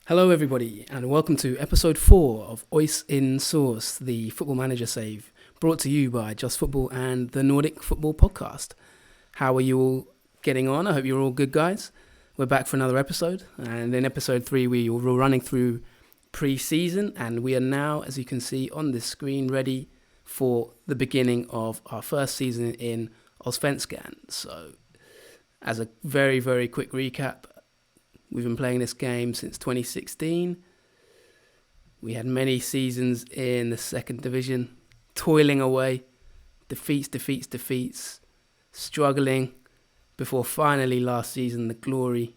Hello everybody and welcome to episode 4 of OIS in Source, the Football Manager save, brought to you by Just Football and the Nordic Football Podcast. How are you all getting on? I hope you're all good, guys. We're back for another episode, and in episode 3 we were running through pre-season, and we are now, as you can see on this screen, ready for the beginning of our first season in Allsvenskan. So, as a very, very quick recap, we've been playing this game since 2016. We had many seasons in the second division, toiling away, defeats, struggling, before finally last season the glory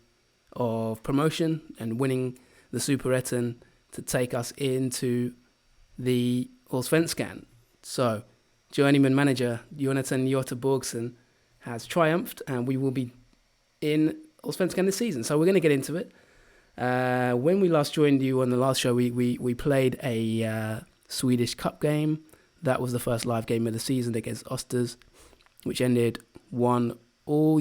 of promotion and winning the Superettan to take us into the Allsvenskan. So, journeyman manager Jonathan Borgsen has triumphed, and we will be in Allsvenskan this season. So we're going to get into it. When we last joined you on the last show, we played a Swedish Cup game. That was the first live game of the season against Osters, which ended 1-1.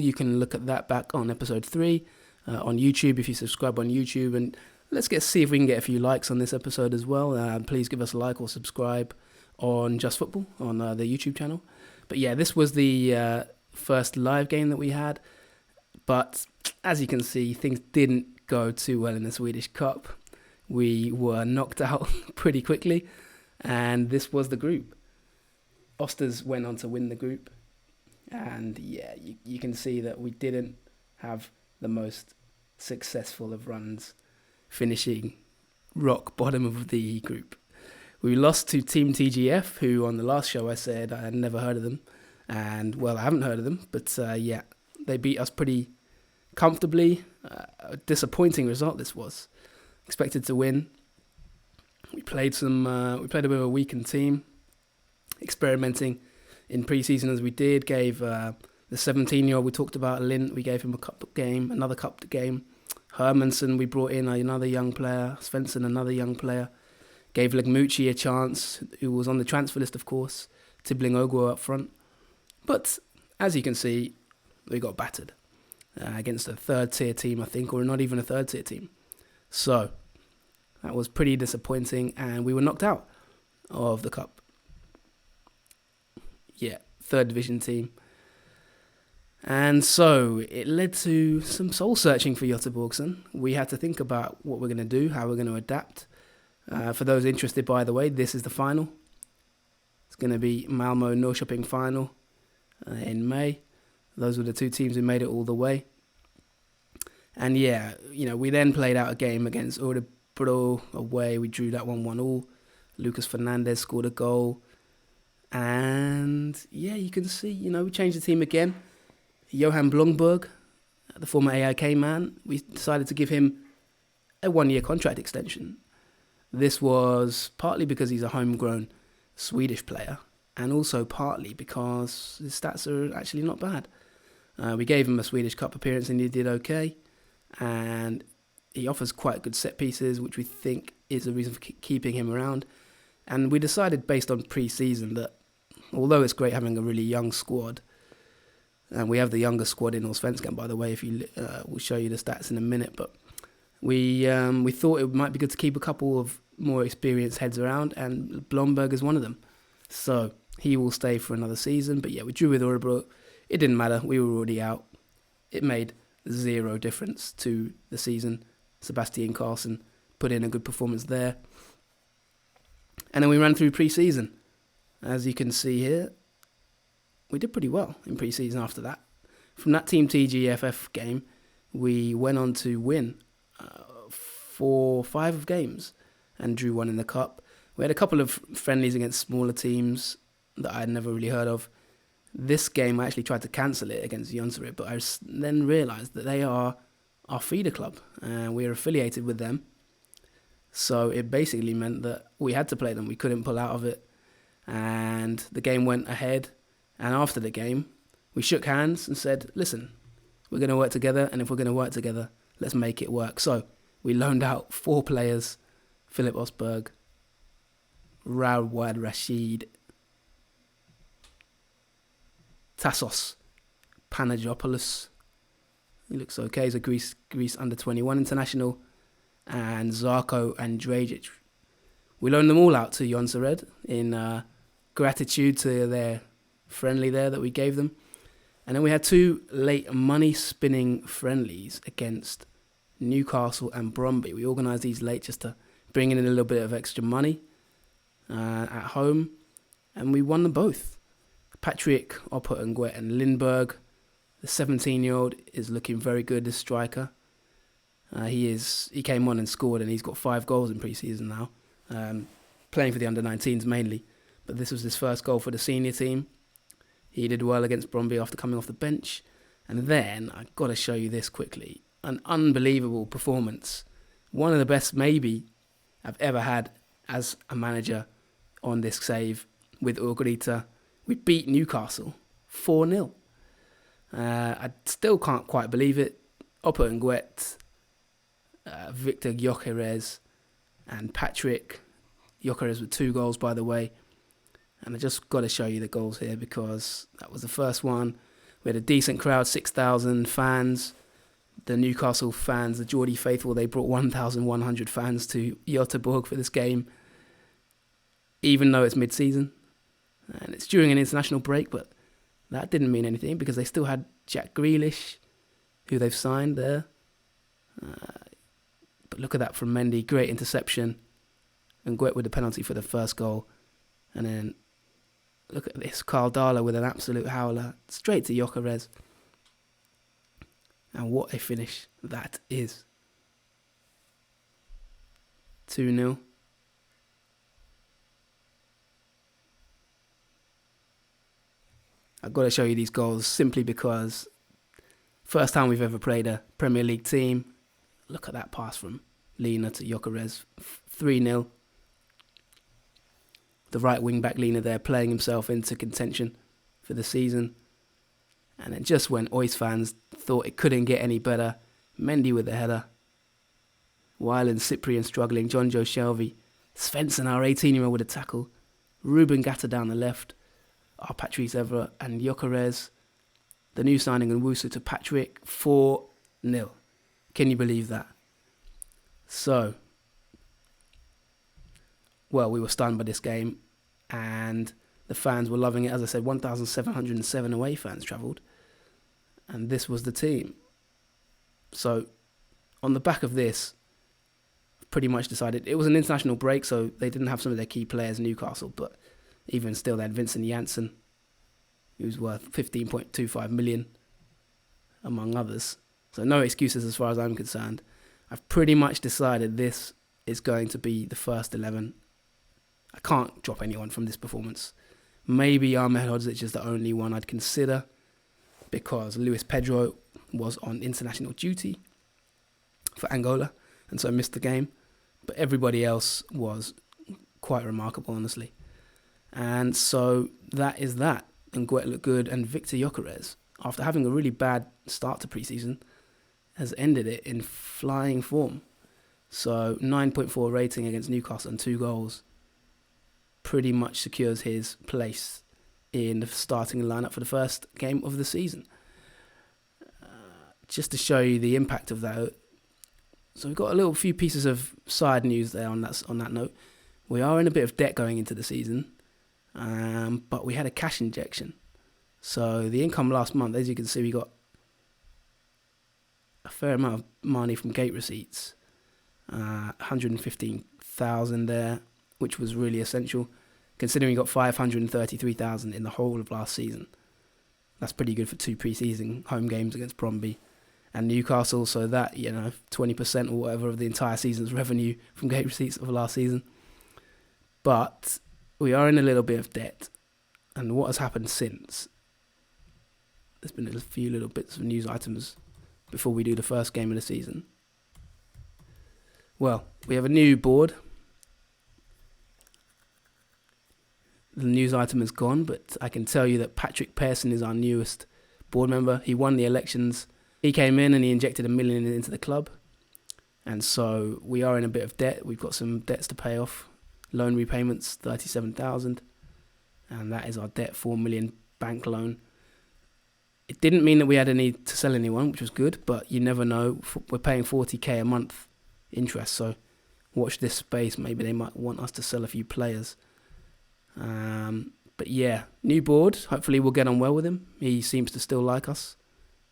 You can look at that back on episode 3 on YouTube if you subscribe on YouTube. And let's see if we can get a few likes on this episode as well. Please give us a like or subscribe on Just Football on the YouTube channel. But yeah, this was the first live game that we had. But as you can see, things didn't go too well in the Swedish Cup. We were knocked out pretty quickly, and this was the group. Osters went on to win the group, and yeah, you can see that we didn't have the most successful of runs, finishing rock bottom of the group. We lost to Team TGF, who on the last show I said I had never heard of them, and well, I haven't heard of them, but yeah, they beat us pretty comfortably. A disappointing result this was. Expected to win. We played a bit of a weakened team, experimenting in pre-season as we did. Gave the 17-year-old we talked about, Lint, we gave him another cup game. Hermansson, we brought in another young player. Svensson, another young player. Gave Legmucci a chance, who was on the transfer list, of course. Tibbling Ogwo up front. But as you can see, we got battered against a third-tier team, I think, or not even a third-tier team. So that was pretty disappointing, and we were knocked out of the cup. Yeah, third division team. And so it led to some soul-searching for Jotte Borgsen. We had to think about what we're going to do, how we're going to adapt. For those interested, by the way, this is the final. It's going to be Malmö-Norrköping final in May. Those were the two teams who made it all the way. And yeah, we then played out a game against Örebro away. We drew that 1-1. Lucas Fernandez scored a goal. And yeah, you can see, we changed the team again. Johan Bloomberg, the former AIK man, we decided to give him a 1-year contract extension. This was partly because he's a homegrown Swedish player, and also partly because his stats are actually not bad. We gave him a Swedish Cup appearance and he did okay. And he offers quite good set pieces, which we think is a reason for keeping him around. And we decided based on pre-season that although it's great having a really young squad, and we have the youngest squad in Allsvenskan, by the way, if you we'll show you the stats in a minute, but we thought it might be good to keep a couple of more experienced heads around, and Blomberg is one of them. So he will stay for another season. But yeah, we drew with Örebro. It didn't matter. We were already out. It made zero difference to the season. Sebastian Carlsen put in a good performance there. And then we ran through pre-season. As you can see here, we did pretty well in pre-season after that. From that Team TGFF game, we went on to win 5 games and drew 1 in the cup. We had a couple of friendlies against smaller teams that I had never really heard of. This game, I actually tried to cancel it against Jonsered, but I then realised that they are our feeder club, and we're affiliated with them. So it basically meant that we had to play them. We couldn't pull out of it. And the game went ahead. And after the game, we shook hands and said, listen, we're going to work together. And if we're going to work together, let's make it work. So we loaned out 4 players, Philip Osberg, Rawad Rashid, Tassos Panagopoulos. He looks okay. He's a Greece under-21 international. and Zarko and Dragic. We loaned them all out to Jonsered in gratitude to their friendly there that we gave them. And then we had 2 late money-spinning friendlies against Newcastle and Brøndby. We organised these late just to bring in a little bit of extra money at home. And we won them both. Patrick, Oppert and Lindberg, the 17-year-old, is looking very good as striker. He came on and scored, and he's got 5 goals in pre-season now, playing for the under-19s mainly. But this was his first goal for the senior team. He did well against Brøndby after coming off the bench. And then, I've got to show you this quickly. An unbelievable performance. One of the best, maybe, I've ever had as a manager on this save with Urgrita. We beat Newcastle 4-0. I still can't quite believe it. Oppert, Victor Gyökeres and Patrick. Gyökeres with 2 goals, by the way. And I just got to show you the goals here because that was the first one. We had a decent crowd, 6,000 fans. The Newcastle fans, the Geordie faithful, they brought 1,100 fans to Göteborg for this game, even though it's mid-season. And it's during an international break, but that didn't mean anything because they still had Jack Grealish, who they've signed there. But look at that from Mendy, great interception. And Guet with the penalty for the first goal. And then look at this, Carl Dahler with an absolute howler, straight to Gyökeres. And what a finish that is. 2-0. I've got to show you these goals simply because first time we've ever played a Premier League team. Look at that pass from Lina to Gyökeres. 3-0. The right wing-back Lina there playing himself into contention for the season. And then just when OIS fans thought it couldn't get any better, Mendy with the header. Weiland, Cyprian struggling, John Joe Shelby. Svensson, our 18-year-old, with a tackle. Ruben Gatta down the left. Our Patrice Evra and Gyökeres. The new signing in Wusu to Patrick. 4-0. Can you believe that? So, well, we were stunned by this game. And the fans were loving it. As I said, 1,707 away fans travelled. And this was the team. So, on the back of this, pretty much decided it was an international break, so they didn't have some of their key players in Newcastle, but even still, they had Vincent Janssen, who's worth 15.25 million, among others. So no excuses as far as I'm concerned. I've pretty much decided this is going to be the first 11. I can't drop anyone from this performance. Maybe Ahmed Hodzic is the only one I'd consider because Luis Pedro was on international duty for Angola and so missed the game. But everybody else was quite remarkable, honestly. And so that is that. And Guet looked good. And Victor Gyökeres, after having a really bad start to pre-season, has ended it in flying form. So 9.4 rating against Newcastle and 2 goals pretty much secures his place in the starting lineup for the first game of the season. Just to show you the impact of that. So we've got a few pieces of side news there on that note. We are in a bit of debt going into the season, but we had a cash injection. So the income last month, as you can see, we got a fair amount of money from gate receipts, 115,000 there, which was really essential, considering we got 533,000 in the whole of last season. That's pretty good for 2 pre-season home games against Brøndby and Newcastle, so that, 20% or whatever of the entire season's revenue from gate receipts of last season. But we are in a little bit of debt, and what has happened since? There's been a few little bits of news items before we do the first game of the season. Well, we have a new board. The news item is gone, but I can tell you that Patrick Pearson is our newest board member. He won the elections. He came in and he injected $1 million into the club. And so we are in a bit of debt. We've got some debts to pay off. Loan repayments, 37,000. And that is our debt, 4 million bank loan. It didn't mean that we had a need to sell anyone, which was good, but you never know. We're paying 40k a month interest. So watch this space. Maybe they might want us to sell a few players. But yeah, new board. Hopefully we'll get on well with him. He seems to still like us.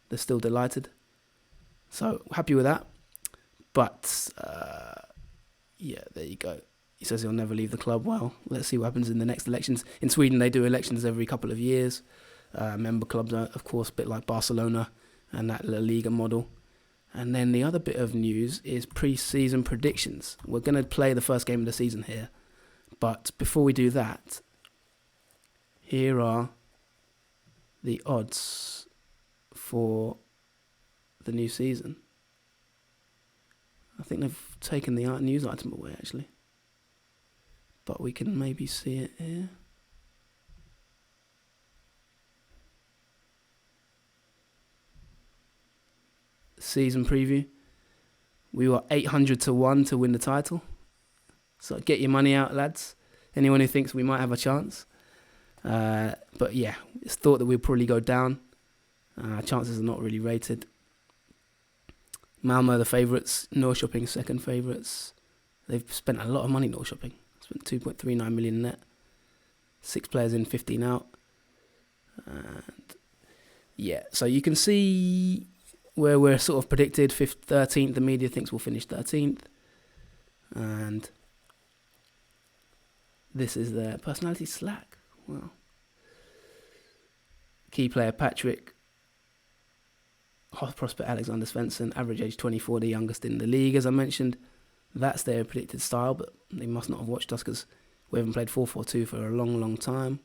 They're still delighted. So happy with that. But yeah, there you go. He says he'll never leave the club. Well, let's see what happens in the next elections. In Sweden, they do elections every couple of years. Member clubs are, of course, a bit like Barcelona and that La Liga model. And then the other bit of news is pre-season predictions. We're going to play the first game of the season here. But before we do that, here are the odds for the new season. I think they've taken the news item away, actually. But we can maybe see it here. Season preview. We were 800-1 to win the title. So get your money out, lads. Anyone who thinks we might have a chance. But yeah, it's thought that we'll probably go down. Chances are not really rated. Malmö the favourites. Norrköping second favourites. They've spent a lot of money, Norrköping. Spent 2.39 million net. 6 players in, 15 out. And yeah, so you can see where we're sort of predicted 13th. The media thinks we'll finish 13th. And this is their personality Slack. Wow. Key player Patrick. Hot prospect Alexander Svensson. Average age 24, the youngest in the league, as I mentioned. That's their predicted style, but they must not have watched us because we haven't played 4-4-2 for a long, long time.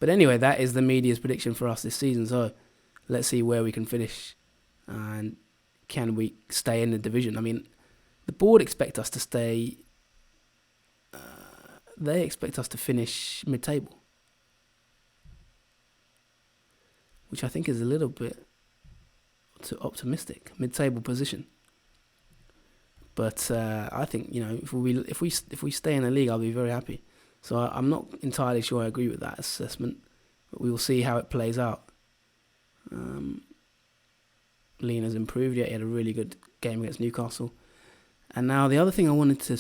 But anyway, that is the media's prediction for us this season. So let's see where we can finish and can we stay in the division. I mean, the board expect us to stay. They expect us to finish mid-table, which I think is a little bit too optimistic. Mid-table position. But I think, if we stay in the league, I'll be very happy. So I'm not entirely sure I agree with that assessment, but we will see how it plays out. Lena's improved. Yeah, he had a really good game against Newcastle. And now the other thing I wanted to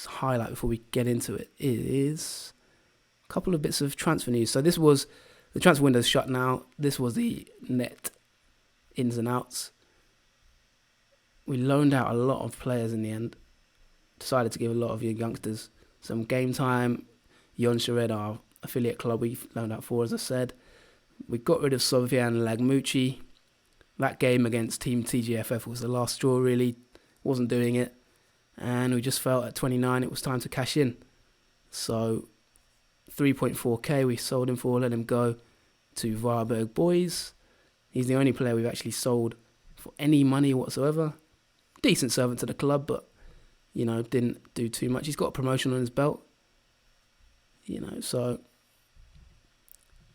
highlight before we get into it is a couple of bits of transfer news. So this was, the transfer window's shut now. This was the net ins and outs. We loaned out a lot of players in the end. Decided to give a lot of your youngsters some game time. Jonsered, our affiliate club, we loaned out 4, as I said. We got rid of Sofian Lagmucci. That game against Team TGFF was the last straw, really. Wasn't doing it. And we just felt at 29 it was time to cash in. So 3.4k we sold him for, let him go to Varberg Boys. He's the only player we've actually sold for any money whatsoever. Decent servant to the club, but, didn't do too much. He's got a promotion on his belt, so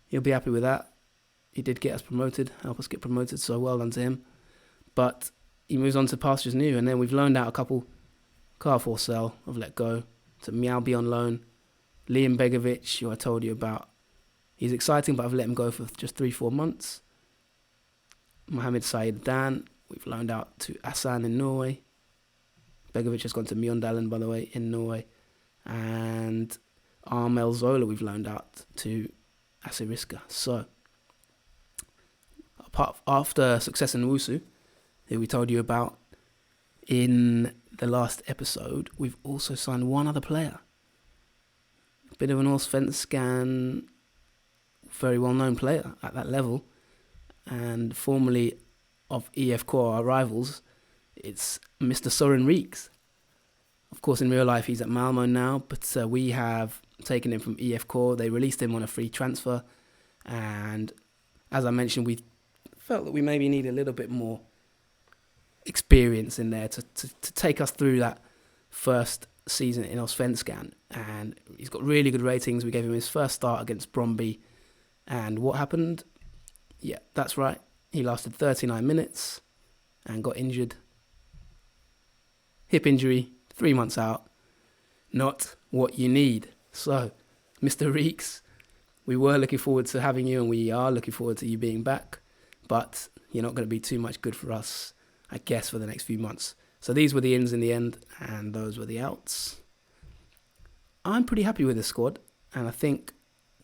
he'll be happy with that. He did get us promoted, help us get promoted, so well done to him. But he moves on to pastures new, and then we've loaned out a couple. Car for sale, I've let go. To Mjällby on loan. Liam Begovic, who I told you about. He's exciting, but I've let him go for just 3-4 months. Mohamed Saeed Dan, we've loaned out to Asan in Norway. Begovic has gone to Mjøndalen, by the way, in Norway. And Armel Zola we've loaned out to Asiriska. So, after success in Wusu, who we told you about in the last episode, we've also signed one other player. A bit of an Allsvenskan, very well-known player at that level, and formerly of EFK, our rivals. It's Mr. Soren Reeks. Of course, in real life, he's at Malmö now, but we have taken him from EFK. They released him on a free transfer, and as I mentioned, we felt that we maybe need a little bit more experience in there to take us through that first season in Allsvenskan. And he's got really good ratings. We gave him his first start against Brøndby, and what happened? Yeah, that's right. He lasted 39 minutes and got injured. Hip injury, 3 months out. Not what you need. So, Mr. Reeks, we were looking forward to having you, and we are looking forward to you being back, but you're not going to be too much good for us, I guess, for the next few months. So these were the ins in the end, and those were the outs. I'm pretty happy with this squad, and I think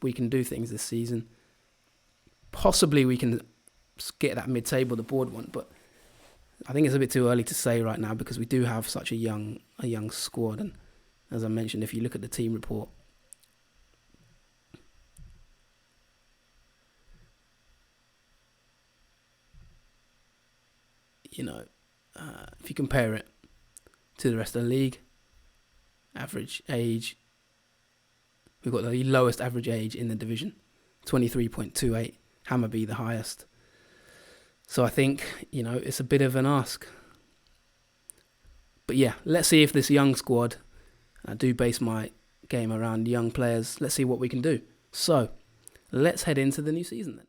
we can do things this season. Possibly we can get that mid-table, the board one, but I think it's a bit too early to say right now because we do have such a young squad. And as I mentioned, if you look at the team report, if you compare it to the rest of the league, average age, we've got the lowest average age in the division, 23.28, Hammarby the highest. So I think, it's a bit of an ask. But yeah, let's see if this young squad, I do base my game around young players, let's see what we can do. So, let's head into the new season then.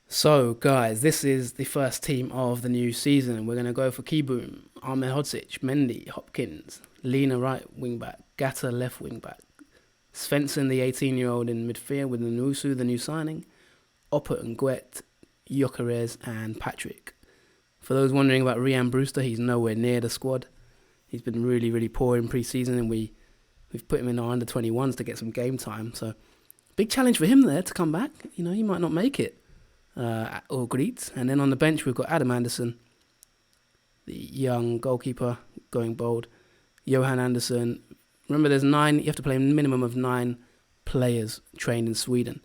So, guys, this is the first team of the new season. We're going to go for Kieboom, Ahmed Hodzic, Mendy, Hopkins, Lena right wing-back, Gatta left wing-back, Svensson, the 18-year-old in midfield with Nusu, the new signing, Oppert and Guet, Gyökeres and Patrick. For those wondering about Rian Brewster, he's nowhere near the squad. He's been really, really poor in pre-season, and we've put him in our under-21s to get some game time. So, big challenge for him there to come back. He might not make it. Or Greet. And then on the bench, we've got Adam Andersson, the young goalkeeper, going bold. Johan Andersson. Remember, there's 9. You have to play a minimum of 9 players trained in Sweden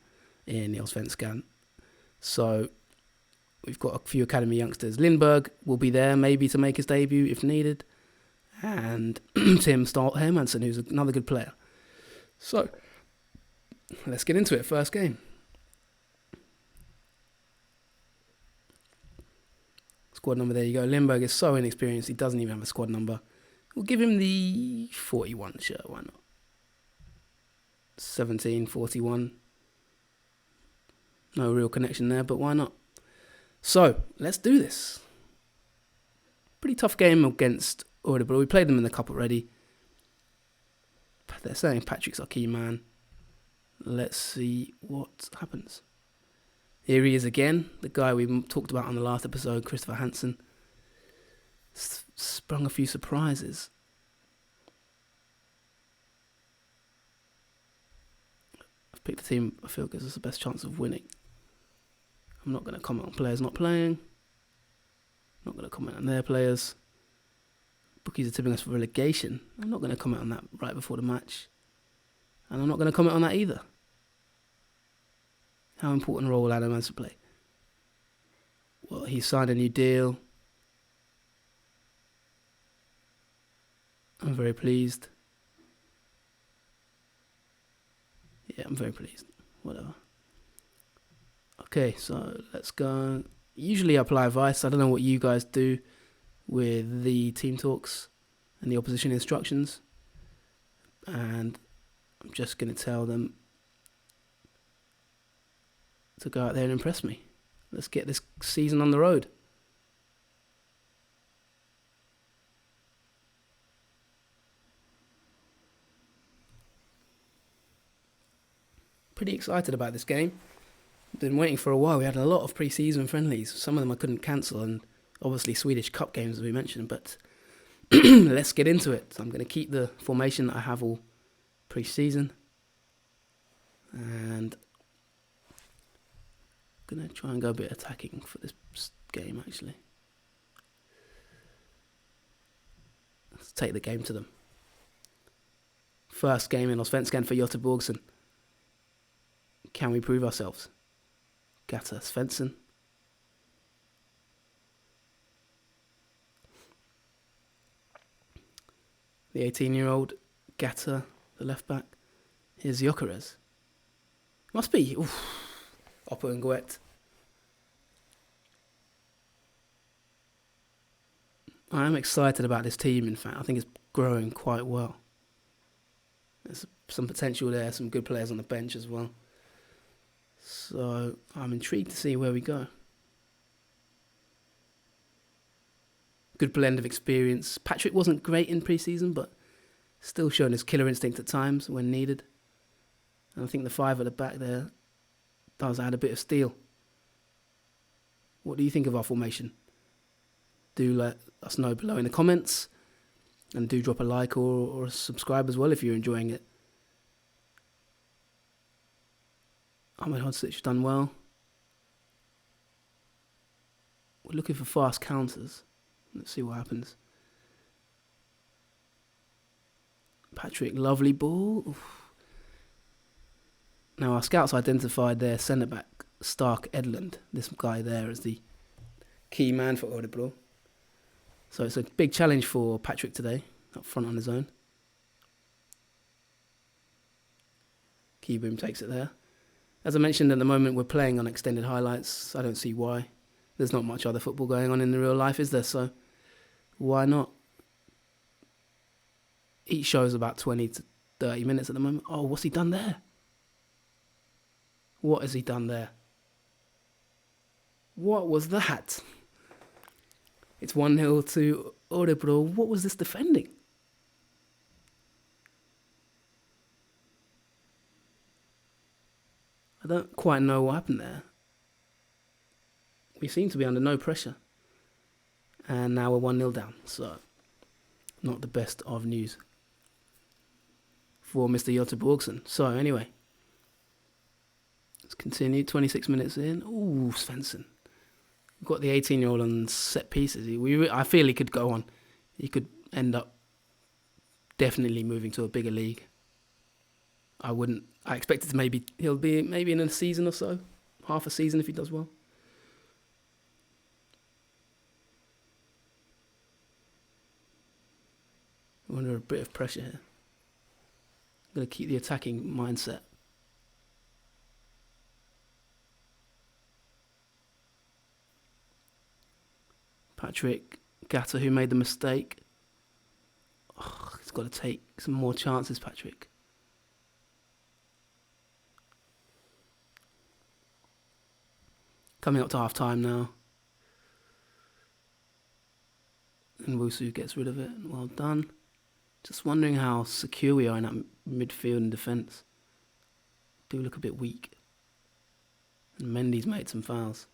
in the Allsvenskan. So we've got a few academy youngsters. Lindberg will be there maybe to make his debut if needed. And Tim Hermansson, who's another good player. So let's get into it. First game. Squad number, there you go. Lindberg is so inexperienced, he doesn't even have a squad number. We'll give him the 41 shirt, why not? 17, 41. No real connection there, but why not? So, let's do this. Pretty tough game against Audible. We played them in the cup already. They're saying Patrick's our key man. Let's see what happens. Here he is again, the guy we talked about on the last episode, Christopher Hansen. Sprung a few surprises. I've picked the team I feel gives us the best chance of winning. I'm not going to comment on players not playing. I'm not going to comment on their players. Bookies are tipping us for relegation. I'm not going to comment on that right before the match. And I'm not going to comment on that either. How important role Adam has to play? Well, he signed a new deal. I'm very pleased. Yeah, I'm very pleased. Whatever. Okay, so let's go. Usually I apply advice. I don't know what you guys do with the team talks and the opposition instructions. And I'm just going to tell them to go out there and impress me. Let's get this season on the road. Pretty excited about this game. Been waiting for a while. We had a lot of pre-season friendlies. Some of them I couldn't cancel, and obviously Swedish Cup games as we mentioned, but let's get into it. I'm going to keep the formation that I have all pre-season. And going to try and go a bit attacking for this game, actually. Let's take the game to them. First game in Allsvenskan for Göteborgsen. Can we prove ourselves? Gatta, Svensson. The 18-year-old Gatta, the left back. Here's Gyökeres. Must be. Oppert and Guet. I am excited about this team, in fact. I think it's growing quite well. There's some potential there, some good players on the bench as well. So I'm intrigued to see where we go. Good blend of experience. Patrick wasn't great in pre-season, but still showing his killer instinct at times when needed. And I think the 5 at the back there does add a bit of steel. What do you think of our formation? do let us know below in the comments. And do drop a like or a subscribe as well if you're enjoying it. Ahmed Hodzic done well. We're looking for fast counters. Let's see what happens. Patrick, lovely ball. Oof. Now our scouts identified their centre-back, Stark Edlund. This guy there is the key man for Örebro. So it's a big challenge for Patrick today, up front on his own. Keyboom takes it there. As I mentioned, at the moment we're playing on extended highlights. I don't see why. There's not much other football going on in the real life, is there? So why not? Each show is about 20 to 30 minutes at the moment. Oh, what's he done there? What has he done there? What was that? It's 1-0 to Örebro. What was this defending? I don't quite know what happened there. We seem to be under no pressure. And now we're 1-0 down. So, not the best of news for Mr. Göteborgsen. So, anyway. Let's continue. 26 minutes in. Ooh, Svensson. We've got the 18-year-old on set pieces. I feel he could go on. He could end up definitely moving to a bigger league. I expected he'll be maybe in a season or so. Half a season if he does well. We're under a bit of pressure here. I'm going to keep the attacking mindset. Patrick Gatter, who made the mistake. Oh, he's got to take some more chances, Patrick. Coming up to half time now. And Wusu gets rid of it. Well done. Just wondering how secure we are in that midfield and defence. Do look a bit weak. And Mendy's made some fouls.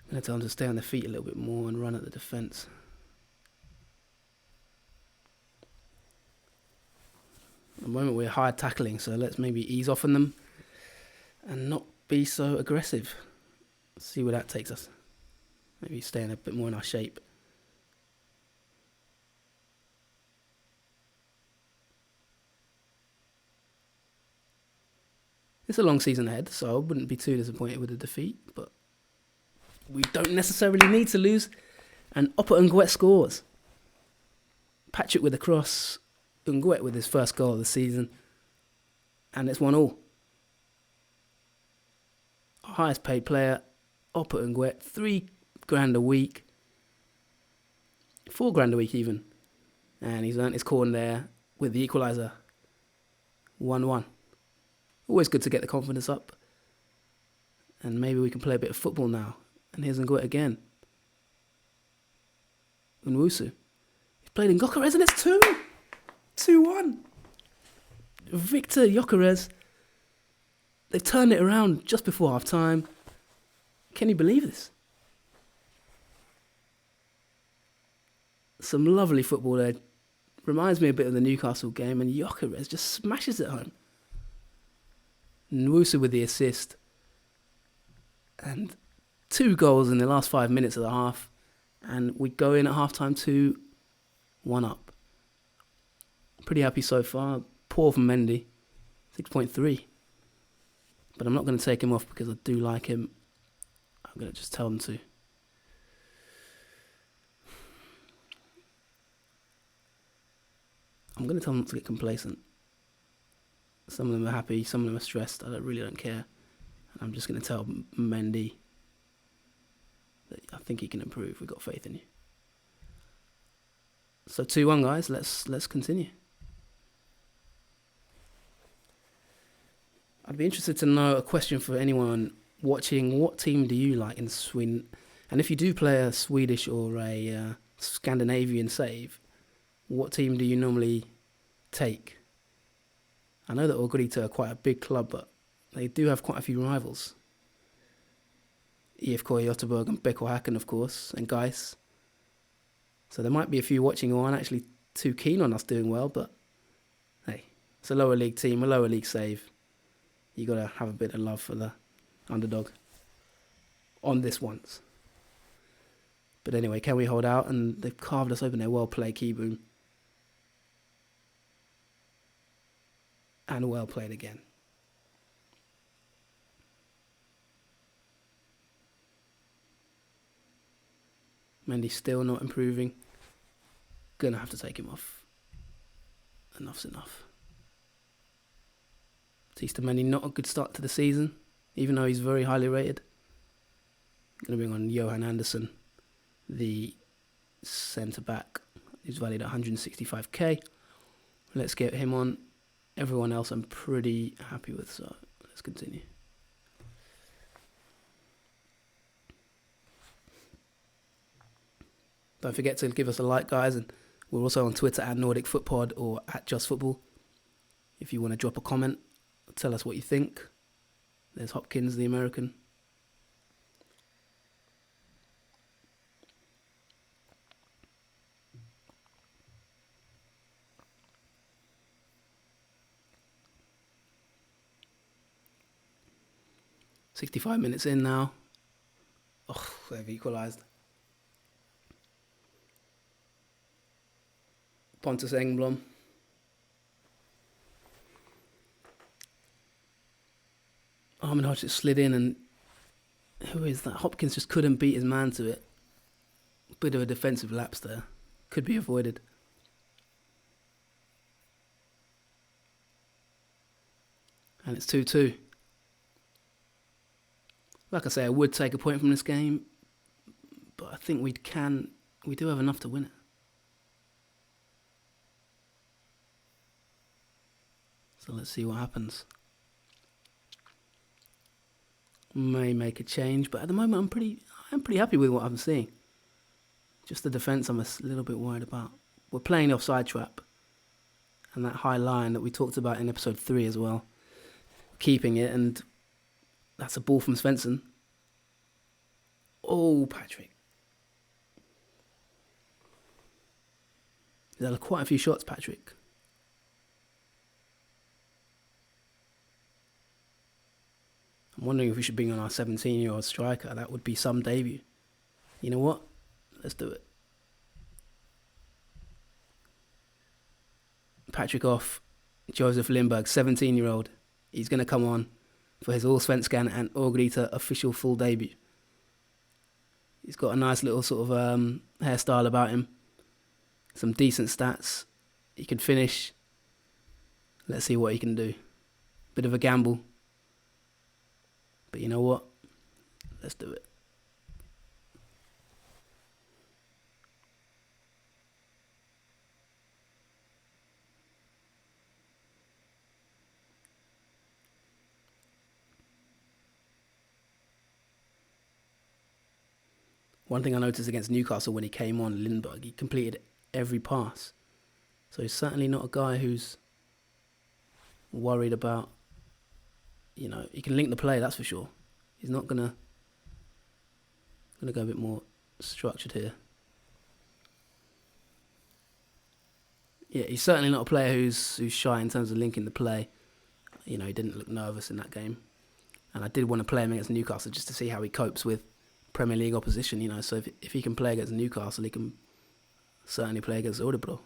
I'm going to tell them to stay on their feet a little bit more and run at the defence. At the moment we're hard tackling, so let's maybe ease off on them and not be so aggressive. See where that takes us. Maybe staying a bit more in our shape. It's a long season ahead, so I wouldn't be too disappointed with the defeat, but we don't necessarily need to lose. And Oppa Nguet scores. Patrick with a cross, Nguet with his first goal of the season, and it's 1-1. Highest paid player, Oppa Nguet, $3,000 a week, $4,000 a week even, and he's earned his corn there with the equaliser. 1-1. Always good to get the confidence up, and maybe we can play a bit of football now. And here's Nguet again. Unwusu. He's played in Gyökeres and it's 2-1. Victor Gyökeres. They've turned it around just before half time. Can you believe this? Some lovely football there. Reminds me a bit of the Newcastle game, and Gyökeres just smashes it home. Nwusu with the assist. And 2 goals in the last 5 minutes of the half. And we go in at half-time 2-1 up. Pretty happy so far. Poor from Mendy. 6.3. But I'm not going to take him off because I do like him. I'm going to just tell them to. I'm going to tell them not to get complacent. Some of them are happy, some of them are stressed. I really don't care. And I'm just going to tell Mendy that I think he can improve. We've got faith in you. So 2-1, guys. Let's continue. I'd be interested to know a question for anyone watching. What team do you like in Sweden? And if you do play a Swedish or a Scandinavian save, what team do you normally take? I know that Örgryte are quite a big club, but they do have quite a few rivals. IFK Göteborg and Beko Häcken, of course, and Gais. So there might be a few watching who aren't actually too keen on us doing well, but hey, it's a lower league team, a lower league save. You got to have a bit of love for the underdog on this once. But anyway, can we hold out? And they've carved us open there. Well played, Keyboom. And well played again. Mendy's still not improving. Gonna have to take him off. Enough's enough. Batista Mendy, not a good start to the season, even though he's very highly rated. Gonna bring on Johan Anderson, the centre-back, who's valued at 165k. Let's get him on. Everyone else I'm pretty happy with, so let's continue. Don't forget to give us a like, guys, and we're also on Twitter at Nordic Footpod or at Just Football. If you want to drop a comment, tell us what you think. There's Hopkins, the American. "65 minutes in now." Oh, they've equalised. Pontus Engblom. Armin Hodge just slid in, and who is that? Hopkins just couldn't beat his man to it. Bit of a defensive lapse there. Could be avoided. And it's 2-2. Like I say, I would take a point from this game, but I think we do have enough to win it. So let's see what happens. May make a change, but at the moment I'm pretty happy with what I'm seeing. Just the defence I'm a little bit worried about. We're playing the offside trap, and that high line that we talked about in episode 3 as well. Keeping it, and that's a ball from Svensson. Oh, Patrick. There are quite a few shots, Patrick. I'm wondering if we should bring on our 17-year-old striker. That would be some debut. You know what? Let's do it. Patrick off. Josef Lindberg, 17-year-old. He's going to come on for his Allsvenskan and Örgryte official full debut. He's got a nice little sort of hairstyle about him. Some decent stats. He can finish. Let's see what he can do. Bit of a gamble. But you know what? Let's do it. One thing I noticed against Newcastle when he came on, Lindberg, he completed every pass. So he's certainly not a guy who's worried about, he can link the play, that's for sure. He's not gonna go a bit more structured here. Yeah, he's certainly not a player who's shy in terms of linking the play. He didn't look nervous in that game. And I did want to play him against Newcastle just to see how he copes with Premier League opposition, so if he can play against Newcastle, he can certainly play against Örebro.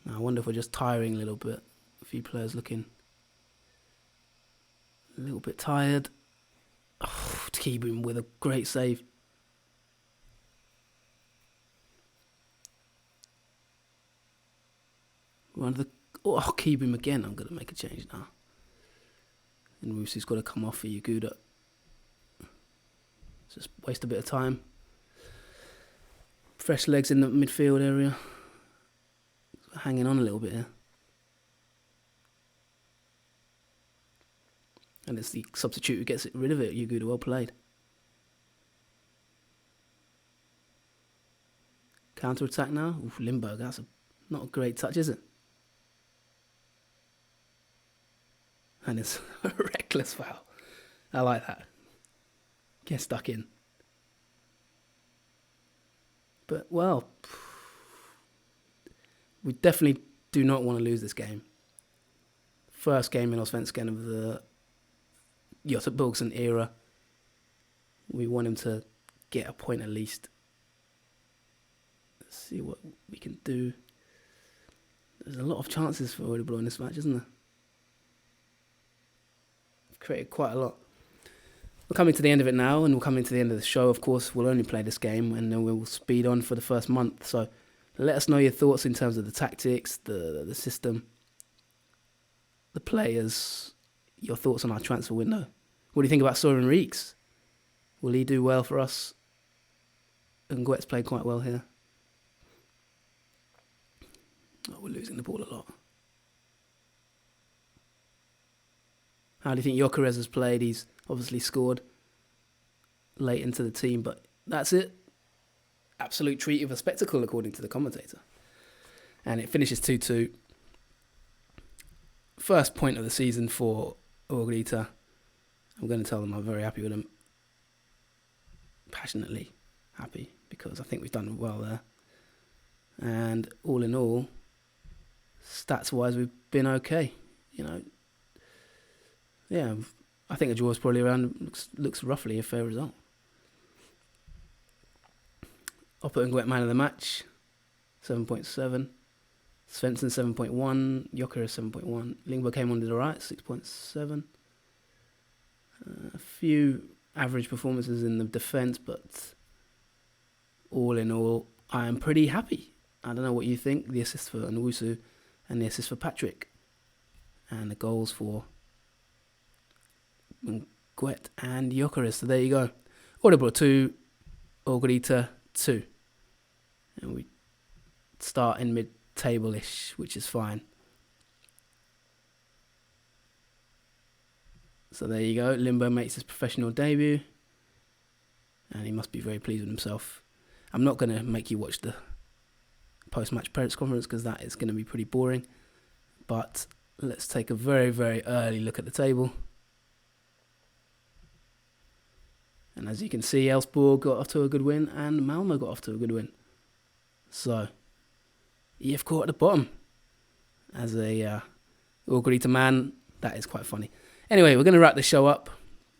Now, I wonder if we're just tiring a little bit. A few players looking a little bit tired. Oh, Keyboom with a great save. Keyboom again. I'm going to make a change now. And Roosi's got to come off for Yaguda. Just waste a bit of time. Fresh legs in the midfield area. Hanging on a little bit here. And it's the substitute who gets rid of it. Yaguda, well played. Counter-attack now. Oof, Lindberg, that's not a great touch, is it? And it's a reckless foul. I like that. Get stuck in. But, well, we definitely do not want to lose this game. First game in Allsvenskan of the Jota Bergson era. We want him to get a point at least. Let's see what we can do. There's a lot of chances for Örebro in this match, isn't there? We've created quite a lot. We're coming to the end of it now, and we're coming to the end of the show. Of course, we'll only play this game, and then we'll speed on for the first month. So let us know your thoughts in terms of the tactics, the system, the players, your thoughts on our transfer window. What do you think about Søren Reeks? Will he do well for us? And Guet's played quite well here. Oh, we're losing the ball a lot. How do you think Gyökeres has played? He's obviously scored late into the team, but that's it. Absolute treat of a spectacle, according to the commentator. And it finishes 2-2. First point of the season for Örgryte. I'm going to tell them I'm very happy with them. Passionately happy, because I think we've done well there. And all in all, stats-wise, we've been okay. You know, yeah, I think a draw is probably around, looks roughly a fair result. Oppert and Guet man of the match, 7.7. Svensson 7.1. Gyökeres 7.1. Lingbo came on to the right, 6.7. A few average performances in the defence, but all in all, I am pretty happy. I don't know what you think. The assist for Nwusu and the assist for Patrick. And the goals for Guet and Gyökeres. So there you go. Örebro 2, Örgryte 2. And we start in mid-table-ish, which is fine. So there you go. Limbo makes his professional debut. And he must be very pleased with himself. I'm not going to make you watch the post-match press conference because that is going to be pretty boring. But let's take a very, very early look at the table. And as you can see, Elfsborg got off to a good win and Malmö got off to a good win. So, IFK at the bottom. As a Örgryte man, that is quite funny. Anyway, we're going to wrap the show up.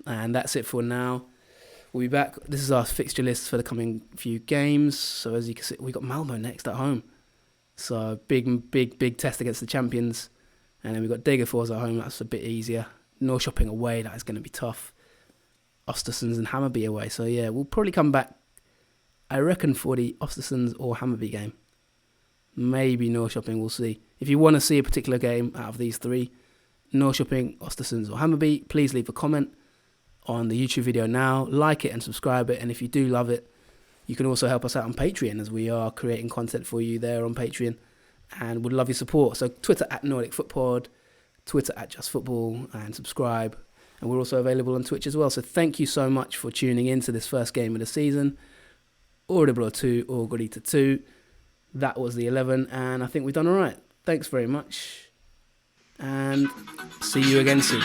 And that's it for now. We'll be back. This is our fixture list for the coming few games. So as you can see, we got Malmö next at home. So big test against the champions. And then we've got Degerfors at home. That's a bit easier. Norrköping away. That is going to be tough. Östersunds and Hammarby away. So yeah, we'll probably come back, I reckon, for the Östersunds or Hammarby game. Maybe Norrköping, we'll see. If you want to see a particular game out of these three, Norrköping, Östersunds or Hammarby, please leave a comment on the YouTube video now. Like it and subscribe it. And if you do love it, you can also help us out on Patreon, as we are creating content for you there on Patreon. And would love your support. So Twitter at Nordic Footpod, Twitter at Just Football, and subscribe. And we're also available on Twitch as well. So thank you so much for tuning in to this first game of the season. Örebro 2, Örgryte 2. That was the 11, and I think we've done all right. Thanks very much, and see you again soon.